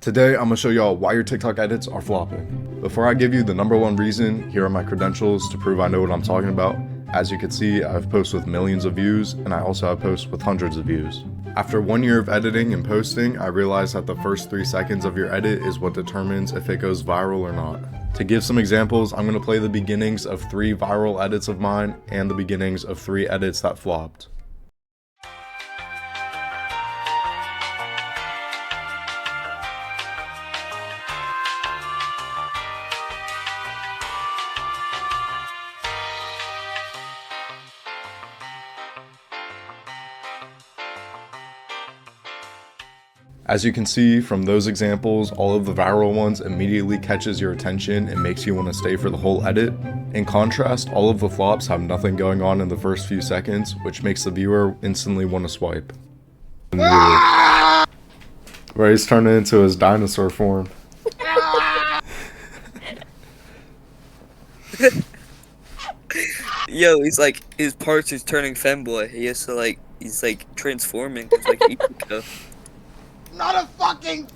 Today, I'm gonna show y'all why your TikTok edits are flopping. Before I give you the #1 reason, here are my credentials to prove I know what I'm talking about. As you can see, I have posts with millions of views, and I also have posts with hundreds of views. After 1 year of editing and posting, I realized that the first 3 seconds of your edit is what determines if it goes viral or not. To give some examples, I'm gonna play the beginnings of 3 viral edits of mine and the beginnings of 3 edits that flopped. As you can see from those examples, all of the viral ones immediately catches your attention and makes you want to stay for the whole edit. In contrast, all of the flops have nothing going on in the first few seconds, which makes the viewer instantly want to swipe. Where he's turning into his dinosaur form. Yo, he's like, his parts is turning femboy. He has to like, he's like transforming. It's like Ichigo. Not a fucking